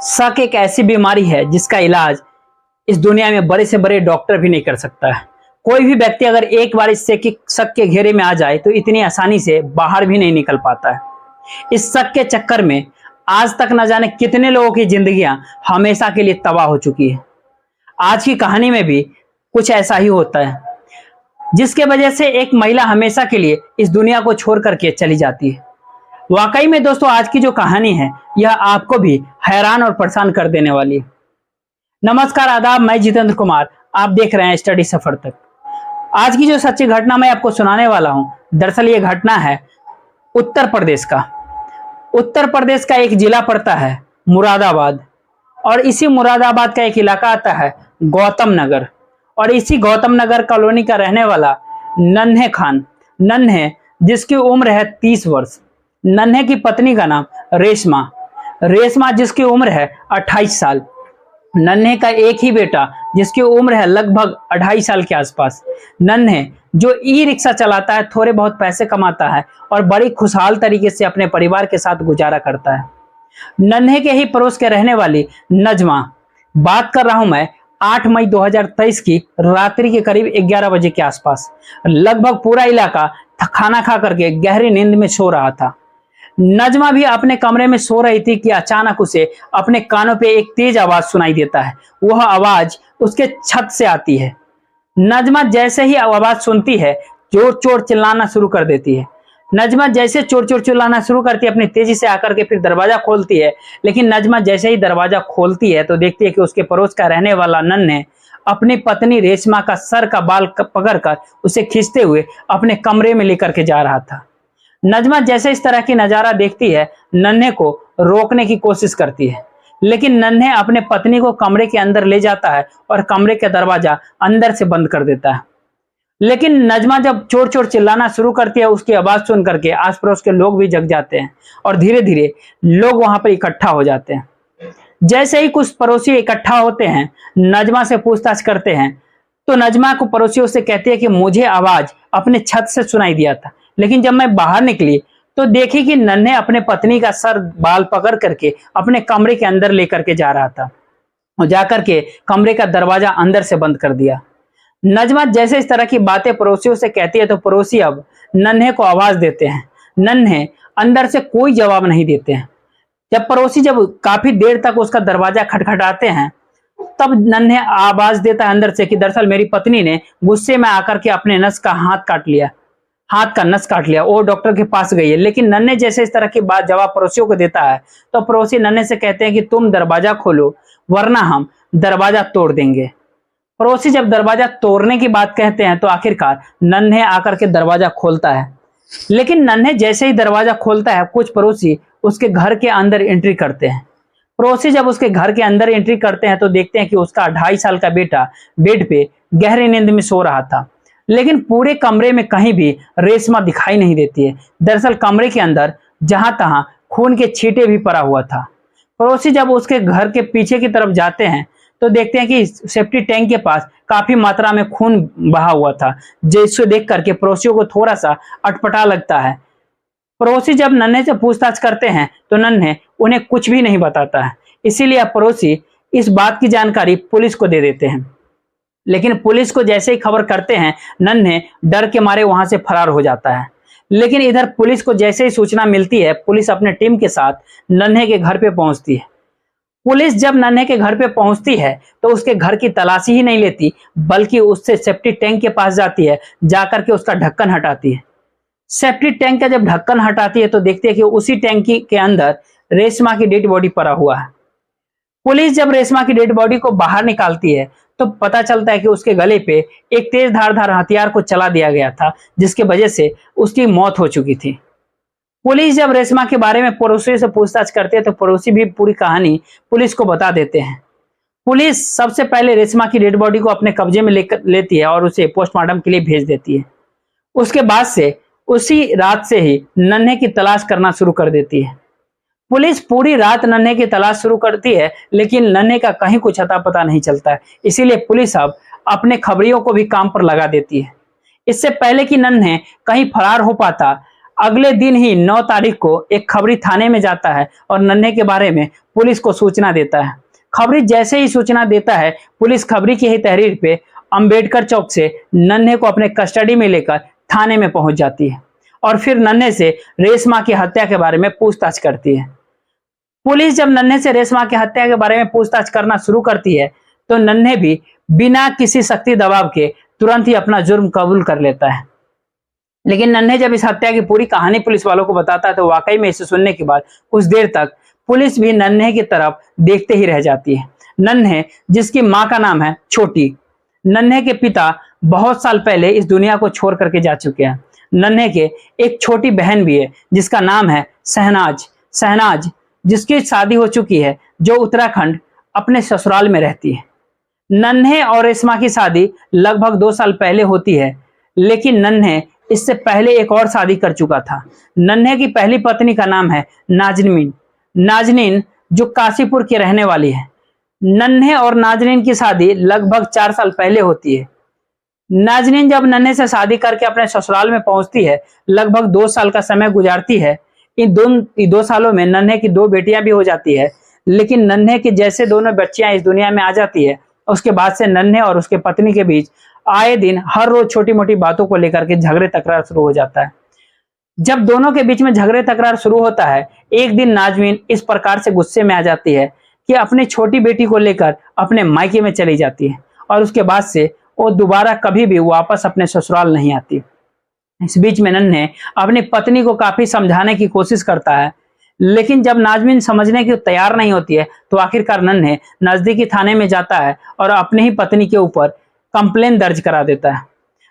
शक एक ऐसी बीमारी है जिसका इलाज इस दुनिया में बड़े से बड़े डॉक्टर भी नहीं कर सकता है। कोई भी व्यक्ति अगर एक बार इस शक के घेरे में आ जाए तो इतनी आसानी से बाहर भी नहीं निकल पाता है। इस शक के चक्कर में आज तक न जाने कितने लोगों की जिंदगियां हमेशा के लिए तबाह हो चुकी है। आज की कहानी में भी कुछ ऐसा ही होता है, जिसके वजह से एक महिला हमेशा के लिए इस दुनिया को छोड़ करके चली जाती है। वाकई में दोस्तों, आज की जो कहानी है यह आपको भी हैरान और परेशान कर देने वाली है। नमस्कार, आदाब, मैं जितेंद्र कुमार, आप देख रहे हैं स्टडी सफर तक। आज की जो सच्ची घटना मैं आपको सुनाने वाला हूं, दरअसल ये घटना है उत्तर प्रदेश का। उत्तर प्रदेश का एक जिला पड़ता है मुरादाबाद, और इसी मुरादाबाद का एक इलाका आता है गौतम नगर, और इसी गौतम नगर कॉलोनी का रहने वाला नन्हे खान, नन्हे जिसकी उम्र है 30 वर्ष। नन्हे की पत्नी का नाम रेशमा, रेशमा जिसकी उम्र है 28 साल। नन्हे का एक ही बेटा जिसकी उम्र है लगभग 2.5 साल के आसपास। नन्हे जो ई रिक्शा चलाता है, थोड़े बहुत पैसे कमाता है और बड़ी खुशहाल तरीके से अपने परिवार के साथ गुजारा करता है। नन्हे के ही पड़ोस के रहने वाली नजमा, बात कर रहा हूं मैं 8 मई 2023 की रात्रि के करीब 11 बजे के आसपास। लगभग पूरा इलाका खाना खा करके गहरी नींद में सो रहा था। नजमा भी अपने कमरे में सो रही थी कि अचानक उसे अपने कानों पे एक तेज आवाज सुनाई देता है। वह आवाज उसके छत से आती है। नजमा जैसे ही आवाज सुनती है, जोर चोर चिल्लाना शुरू कर देती है। नजमा जैसे चोर चोर चिल्लाना शुरू करती है, अपनी तेजी से आकर के फिर दरवाजा खोलती है। लेकिन नजमा जैसे ही दरवाजा खोलती है तो देखती है कि उसके पड़ोस का रहने वाला नन्हे अपनी पत्नी रेशमा का सर का बाल पकड़कर उसे खींचते हुए अपने कमरे में लेकर के जा रहा था। नजमा जैसे इस तरह की नजारा देखती है, नन्हे को रोकने की कोशिश करती है, लेकिन नन्हे अपने पत्नी को कमरे के अंदर ले जाता है और कमरे का दरवाजा अंदर से बंद कर देता है। लेकिन नजमा जब चोर चोर चिल्लाना शुरू करती है, उसकी आवाज सुन करके आस पड़ोस के लोग भी जग जाते हैं और धीरे धीरे लोग वहां पर इकट्ठा हो जाते हैं। जैसे ही कुछ पड़ोसी इकट्ठा होते हैं, नजमा से पूछताछ करते हैं, तो नजमा को पड़ोसियों से कहती है कि मुझे आवाज अपने छत से सुनाई दिया था, लेकिन जब मैं बाहर निकली तो देखी कि नन्हे अपने पत्नी का सर बाल पकड़ करके अपने कमरे के अंदर लेकर के जा रहा था और जाकर के कमरे का दरवाजा अंदर से बंद कर दिया। नजमा जैसे इस तरह की बातें पड़ोसियों से कहती है तो पड़ोसी अब नन्हे को आवाज देते हैं। नन्हे अंदर से कोई जवाब नहीं देते हैं। जब पड़ोसी काफी देर तक उसका दरवाजा खटखटाते हैं, तब नन्हे आवाज देता है अंदर से कि दरअसल मेरी पत्नी ने गुस्से में आकर के अपने नस का हाथ का नस काट लिया, वो डॉक्टर के पास गई है। लेकिन नन्हे जैसे इस तरह की बात जवाब पड़ोसियों को देता है तो पड़ोसी नन्हे से कहते हैं कि तुम दरवाजा खोलो वरना हम दरवाजा तोड़ देंगे। पड़ोसी जब दरवाजा तोड़ने की बात कहते हैं तो आखिरकार नन्हे आकर के दरवाजा खोलता है। लेकिन नन्हे जैसे ही दरवाजा खोलता है, कुछ पड़ोसी उसके घर के अंदर एंट्री करते हैं। पड़ोसी जब उसके घर के अंदर एंट्री करते हैं तो देखते हैं कि उसका 2.5 साल का बेटा बेड पे गहरी नींद में सो रहा था। लेकिन पूरे कमरे में कहीं भी रेशमा दिखाई नहीं देती है। दरअसल कमरे के अंदर जहां तहां खून के छींटे भी पड़ा हुआ था। पड़ोसी जब उसके घर के पीछे की तरफ जाते हैं तो देखते हैं कि सेफ्टी टैंक के पास काफी मात्रा में खून बहा हुआ था, जिसे देख करके पड़ोसियों को थोड़ा सा अटपटा लगता है। पड़ोसी जब नन्हे से पूछताछ करते हैं तो नन्हे उन्हें कुछ भी नहीं बताता है। इसीलिए पड़ोसी इस बात की जानकारी पुलिस को दे देते हैं। लेकिन पुलिस को जैसे ही खबर करते हैं, नन्हे डर के मारे वहां से फरार हो जाता है। लेकिन इधर पुलिस को जैसे ही सूचना मिलती है, पुलिस अपने टीम के साथ नन्हे के घर पे पहुंचती है। पुलिस जब नन्हे के घर पे पहुंचती है तो उसके घर की तलाशी ही नहीं लेती, बल्कि उससे सेफ्टी टैंक के पास जाती है, जाकर के उसका ढक्कन हटाती है। सेफ्टी टैंक का जब ढक्कन हटाती है तो देखती है कि उसी टैंकी के अंदर रेशमा की डेड बॉडी पड़ा हुआ है। पुलिस जब रेशमा की डेड बॉडी को बाहर निकालती है तो पता चलता है कि उसके गले पे एक तेज धारदार हथियार को चला दिया गया था, जिसकी वजह से उसकी मौत हो चुकी थी। पुलिस जब रेशमा के बारे में पड़ोसियों से पूछताछ करते हैं तो पड़ोसी भी पूरी कहानी पुलिस को बता देते हैं। पुलिस सबसे पहले रेशमा की डेड बॉडी को अपने कब्जे में लेती है और उसे पोस्टमार्टम के लिए भेज देती है। उसके बाद से उसी रात से ही नन्हे की तलाश करना शुरू कर देती है। पुलिस पूरी रात नन्हे की तलाश शुरू करती है, लेकिन नन्हे का कहीं कुछ अता पता नहीं चलता है। इसीलिए पुलिस अब अपने खबरियों को भी काम पर लगा देती है। इससे पहले कि नन्हे कहीं फरार हो पाता, अगले दिन ही 9 तारीख को एक खबरी थाने में जाता है और नन्हे के बारे में पुलिस को सूचना देता है। खबरी जैसे ही सूचना देता है, पुलिस खबरी की ही तहरीर पे अंबेडकर चौक से नन्हे को अपने कस्टडी में लेकर थाने में पहुंच जाती है और फिर नन्हे से रेशमा की हत्या के बारे में पूछताछ करती है। पुलिस जब नन्हे से रेशमा की हत्या के बारे में पूछताछ करना शुरू करती है तो नन्हे भी बिना किसी सख्ती दबाव के तुरंत ही अपना जुर्म कबूल कर लेता है। लेकिन नन्हे जब इस हत्या की पूरी कहानी पुलिस वालों को बताता है तो वाकई में इसे सुनने के बाद कुछ देर तक पुलिस भी नन्हे की तरफ देखते ही रह जाती है। नन्हे, जिसकी मां का नाम है छोटी, नन्हे के पिता बहुत साल पहले इस दुनिया को छोड़ करके जा चुके हैं। नन्हे के एक छोटी बहन भी है जिसका नाम है शहनाज, जिसकी शादी हो चुकी है, जो उत्तराखंड अपने ससुराल में रहती है। नन्हे और रेशमा की शादी लगभग 2 साल पहले होती है, लेकिन नन्हे इससे पहले एक और शादी कर चुका था। नन्हे की पहली पत्नी का नाम है नाजनीन, जो काशीपुर की रहने वाली है। नन्हे और नाजनीन की शादी लगभग 4 साल पहले होती है। नाजनीन जब नन्हे से शादी करके अपने ससुराल में पहुंचती है, लगभग 2 साल का समय गुजारती है। इन 2 सालों में नन्हे की 2 बेटियां भी हो जाती है, लेकिन नन्हे की जैसे दोनों बच्चियां इस दुनिया में आ जाती है, उसके बाद से नन्हे और उसके पत्नी के बीच आए दिन हर रोज छोटी मोटी बातों को लेकर के झगड़े तकरार शुरू हो जाता है। जब दोनों के बीच में झगड़े तकरार शुरू होता है, एक दिन नाजमीन इस प्रकार से गुस्से में आ जाती है कि अपनी छोटी बेटी को लेकर अपने मायके में चली जाती है और उसके बाद से वो दोबारा कभी भी वापस अपने ससुराल नहीं आती। इस बीच में नन्हे अपनी पत्नी को काफी समझाने की कोशिश करता है, लेकिन जब नाजमीन समझने की तैयार नहीं होती है तो आखिरकार नन्हे नजदीकी थाने में जाता है और अपनी ही पत्नी के ऊपर कंप्लेन दर्ज करा देता है,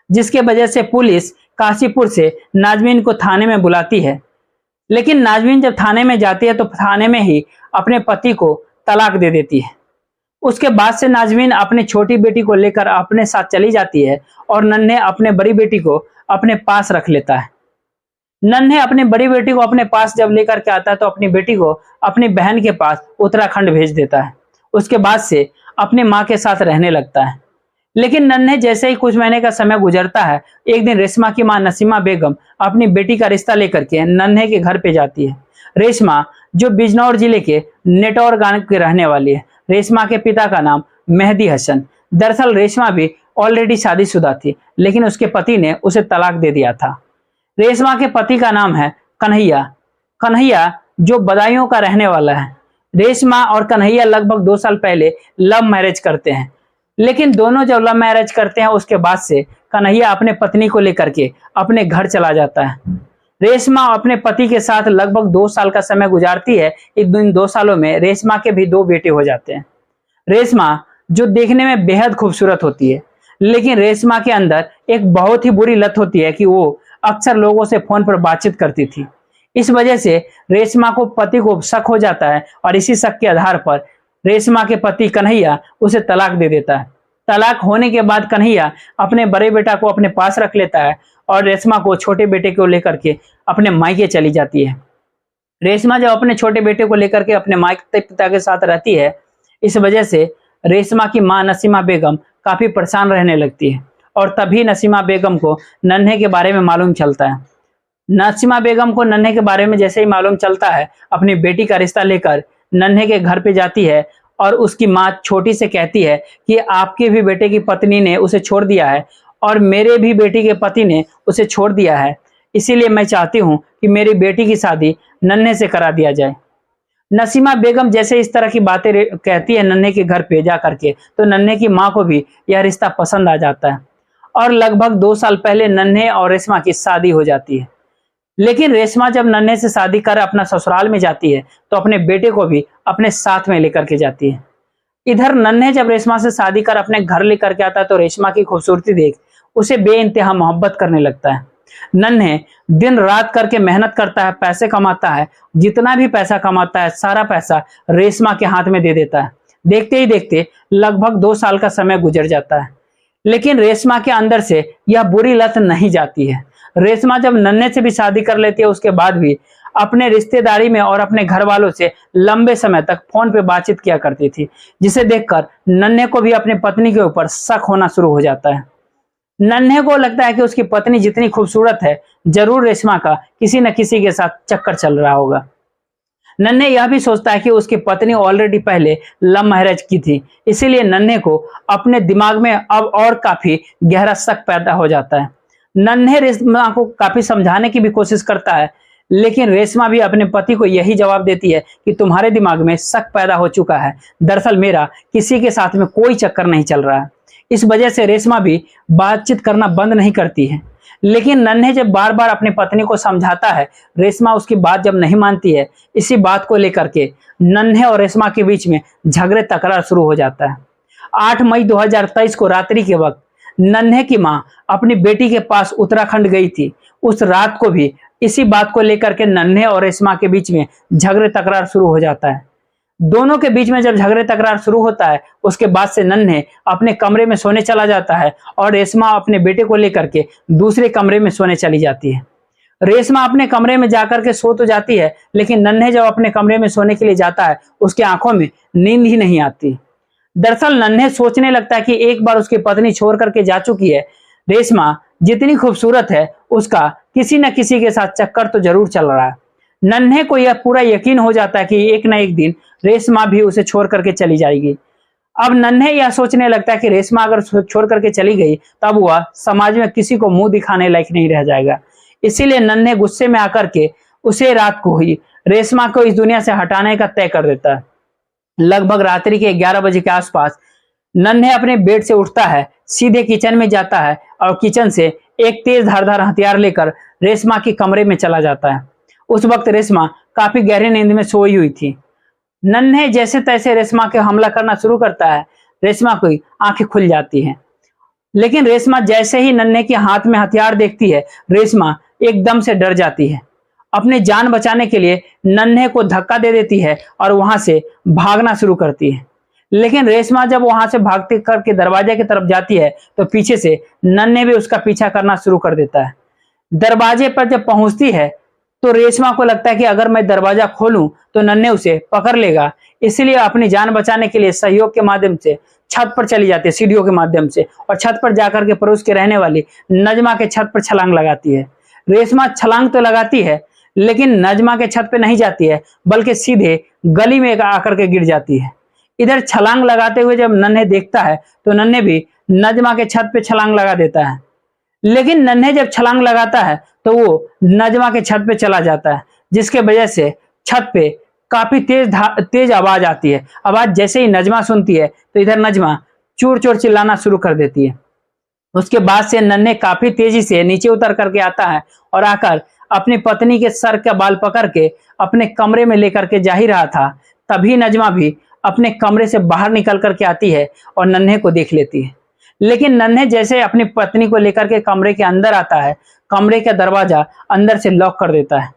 जिसके वजह से पुलिस काशीपुर से नाजमीन को थाने में बुलाती है। लेकिन नाजमीन जब थाने में जाती है तो थाने में ही अपने पति को तलाक दे देती है। उसके बाद से नाजमीन अपनी छोटी बेटी को लेकर अपने साथ चली जाती है और नन्हे अपने बड़ी बेटी को अपने पास रख लेता है। नन्हे अपनी बड़ी बेटी को अपने पास जब लेकर के आता है तो अपनी बेटी को अपनी बहन के पास उत्तराखंड भेज देता है। उसके बाद से अपनी माँ के साथ रहने लगता है। लेकिन नन्हे जैसे ही कुछ महीने का समय गुजरता है, एक दिन रेशमा की मां नसीमा बेगम अपनी बेटी का रिश्ता लेकर के नन्हे के घर पे जाती है। रेशमा, जो बिजनौर जिले के नेटौर गांव की रहने वाली है। रेशमा के पिता का नाम मेहदी हसन। दरअसल रेशमा भी ऑलरेडी शादीशुदा थी, लेकिन उसके पति ने उसे तलाक दे दिया था। रेशमा के पति का नाम है कन्हैया, जो बदायूं का रहने वाला है। रेशमा और कन्हैया लगभग 2 साल पहले लव मैरिज करते हैं, लेकिन दोनों जब लव मैरिज करते हैं उसके बाद से कन्हैया अपने पत्नी को लेकर के अपने घर चला जाता है। रेशमा अपने पति के साथ लगभग 2 साल का समय गुजारती है। इन 2 सालों में रेशमा के भी 2 बेटे हो जाते हैं। रेशमा, जो देखने में बेहद खूबसूरत होती है, लेकिन रेशमा के अंदर एक बहुत ही बुरी लत होती है कि वो अक्सर लोगों से फोन पर बातचीत करती थी। इस वजह से रेशमा को पति को शक हो जाता है और इसी शक के आधार पर रेशमा के पति कन्हैया उसे तलाक दे देता है। तलाक होने के बाद कन्हैया अपने बड़े बेटा को अपने पास रख लेता है और रेशमा को छोटे बेटे को लेकर के अपने मायके चली जाती है। रेशमा जब अपने छोटे बेटे को लेकर के अपने माता पिता के साथ रहती है, इस वजह से रेशमा की मां नसीमा बेगम काफी परेशान रहने लगती है और तभी नसीमा बेगम को नन्हे के बारे में मालूम चलता है। नसीमा बेगम को नन्हे के बारे में जैसे ही मालूम चलता है, अपनी बेटी का रिश्ता लेकर नन्हे के घर पे जाती है और उसकी मां छोटी से कहती है कि आपके भी बेटे की पत्नी ने उसे छोड़ दिया है और मेरे भी बेटी के पति ने उसे छोड़ दिया है, इसीलिए मैं चाहती हूं कि मेरी बेटी की शादी नन्हे से करा दिया जाए। नसीमा बेगम जैसे इस तरह की बातें कहती है नन्हे के घर पे जा करके, तो नन्हे की मां को भी यह रिश्ता पसंद आ जाता है और लगभग 2 साल पहले नन्हे और रेशमा की शादी हो जाती है। लेकिन रेशमा जब नन्हे से शादी कर अपना ससुराल में जाती है तो अपने बेटे को भी अपने साथ में लेकर के जाती है। इधर नन्हे जब रेशमा से शादी कर अपने घर लेकर के आता है तो रेशमा की खूबसूरती देख उसे बेइंतहा मोहब्बत करने लगता है। नन्हे दिन रात करके मेहनत करता है, पैसे कमाता है, जितना भी पैसा कमाता है सारा पैसा रेशमा के हाथ में दे देता है। देखते ही देखते लगभग 2 साल का समय गुजर जाता है, लेकिन रेशमा के अंदर से यह बुरी लत नहीं जाती है। रेशमा जब नन्हे से भी शादी कर लेती है, उसके बाद भी अपने रिश्तेदारी में और अपने घर वालों से लंबे समय तक फोन पे बातचीत किया करती थी, जिसे देखकर नन्हे को भी अपनी पत्नी के ऊपर शक होना शुरू हो जाता है। नन्हे को लगता है कि उसकी पत्नी जितनी खूबसूरत है, जरूर रेशमा का किसी न किसी के साथ चक्कर चल रहा होगा। नन्हे यह भी सोचता है कि उसकी पत्नी ऑलरेडी पहले लव मैरिज की थी, इसीलिए नन्हे को अपने दिमाग में अब और काफी गहरा शक पैदा हो जाता है। नन्हे रेशमा को काफी समझाने की भी कोशिश करता है, लेकिन रेशमा भी अपने पति को यही जवाब देती है कि तुम्हारे दिमाग में शक पैदा हो चुका है, दरअसल मेरा किसी के साथ में कोई चक्कर नहीं चल रहा है। इस वजह से रेशमा भी बातचीत करना बंद नहीं करती है। लेकिन नन्हे जब बार बार अपनी पत्नी को समझाता है, रेशमा उसकी बात जब नहीं मानती है, इसी बात को लेकर के नन्हे और रेशमा के बीच में झगड़े तकरार शुरू हो जाता है। 8 मई 2023 को रात्रि के वक्त नन्हे की मां अपनी बेटी के पास उत्तराखंड गई थी। उस रात को भी इसी बात को लेकर के नन्हे और रेशमा के बीच में झगड़े तकरार शुरू हो जाता है। दोनों के बीच में जब झगड़े तकरार शुरू होता है, उसके बाद से नन्हे अपने कमरे में सोने चला जाता है और रेशमा अपने बेटे को लेकर के दूसरे कमरे में सोने चली जाती है। रेशमा अपने कमरे में जाकर के सो तो जाती है, लेकिन नन्हे जब अपने कमरे में सोने के लिए जाता है, उसकी आंखों में नींद ही नहीं आती। दरअसल नन्हे सोचने लगता है कि एक बार उसकी पत्नी छोड़ करके जा चुकी है, रेशमा जितनी खूबसूरत है, उसका किसी न किसी के साथ चक्कर तो जरूर चल रहा है। नन्हे को यह पूरा यकीन हो जाता है कि एक न एक दिन रेशमा भी उसे छोड़ करके चली जाएगी। अब नन्हे यह सोचने लगता है कि रेशमा अगर छोड़ करके चली गई, तब वह समाज में किसी को मुंह दिखाने लायक नहीं रह जाएगा। इसीलिए नन्हे गुस्से में आकर के उसे रात को ही रेशमा को इस दुनिया से हटाने का तय कर देता है। लगभग रात्रि के 11 बजे के आसपास नन्हे अपने बेड से उठता है, सीधे किचन में जाता है और किचन से एक तेज धारदार हथियार लेकर रेशमा के कमरे में चला जाता है। उस वक्त रेशमा काफी गहरी नींद में सोई हुई थी। नन्हे जैसे तैसे रेशमा के हमला करना शुरू करता है। रेशमा की आंखें खुल जाती हैं, लेकिन रेशमा जैसे ही नन्हे के हाथ में हथियार देखती है, रेशमा एकदम से डर जाती है। अपनी जान बचाने के लिए नन्हे को धक्का दे देती है और वहां से भागना शुरू करती है। लेकिन रेशमा जब वहां से भागते करके दरवाजे की तरफ जाती है, तो पीछे से नन्हे भी उसका पीछा करना शुरू कर देता है। दरवाजे पर जब पहुंचती है, तो रेशमा को लगता है कि अगर मैं दरवाजा खोलूं तो नन्हे उसे पकड़ लेगा, इसलिए अपनी जान बचाने के लिए सहयोग के माध्यम से छत पर चली जाती है, सीढ़ियों के माध्यम से, और छत पर जाकर के पड़ोस के रहने वाली नजमा के छत पर छलांग लगाती है। रेशमा छलांग तो लगाती है, लेकिन नजमा के छत पे नहीं जाती है, बल्कि सीधे गली में आकर के गिर जाती है। इधर छलांग लगाते हुए जब नन्हे देखता है, तो नन्हे भी नजमा के छत पे छलांग लगा देता है। लेकिन नन्हे जब छलांग लगाता है, तो वो नजमा के छत पे चला जाता है, जिसके वजह से छत पे काफी तेज आवाज आती है। आवाज जैसे ही नजमा सुनती है, तो इधर नजमा चूर चूर चिल्लाना शुरू कर देती है। उसके बाद से नन्हे काफी तेजी से नीचे उतर करके आता है और आकर अपनी पत्नी के सर का बाल पकड़ के अपने कमरे में लेकर के जा ही रहा था, तभी नजमा भी अपने कमरे से बाहर निकल करके आती है और नन्हे को देख लेती है। लेकिन नन्हे जैसे अपनी पत्नी को लेकर के कमरे के अंदर आता है, कमरे का दरवाजा अंदर से लॉक कर देता है।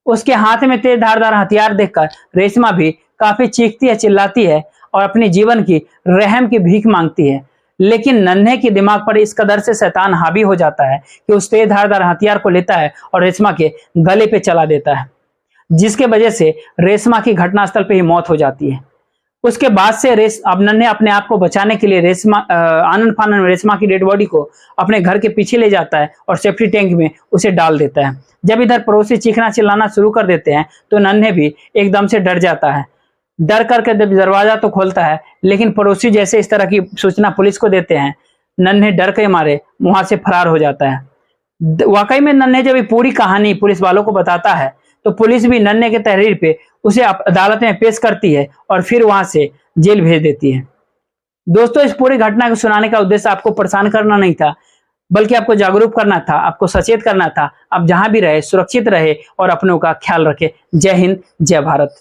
उसके हाथ में तेज धारदार हथियार देखकर रेशमा भी काफी चीखती है, चिल्लाती है और अपने जीवन की रहम की भीख मांगती है। लेकिन नन्हे के दिमाग पर इस कदर से शैतान हावी हो जाता है कि उस तेज धारदार हथियार को लेता है और रेशमा के गले पे चला देता है, जिसके वजह से रेशमा की घटनास्थल पे ही मौत हो जाती है। उसके बाद से अब नन्हे अपने आप को बचाने के लिए आनन फानन रेशमा की डेड बॉडी को अपने घर के पीछे ले जाता है और सेफ्टी टैंक में उसे डाल देता है। जब इधर पड़ोसी चीखना चिल्लाना शुरू कर देते हैं, तो नन्हे भी एकदम से डर जाता है। डर करके जब दरवाजा तो खोलता है, लेकिन पड़ोसी जैसे इस तरह की सूचना पुलिस को देते हैं, नन्हे डर के मारे वहां से फरार हो जाता है। वाकई में नन्हे जब ये पूरी कहानी पुलिस वालों को बताता है, तो पुलिस भी नन्हे के तहरीर पे उसे अदालत में पेश करती है और फिर वहां से जेल भेज देती है। दोस्तों, इस पूरी घटना को सुनाने का उद्देश्य आपको परेशान करना नहीं था, बल्कि आपको जागरूक करना था, आपको सचेत करना था। आप जहां भी रहे सुरक्षित रहे और अपनों का ख्याल रखें। जय हिंद, जय भारत।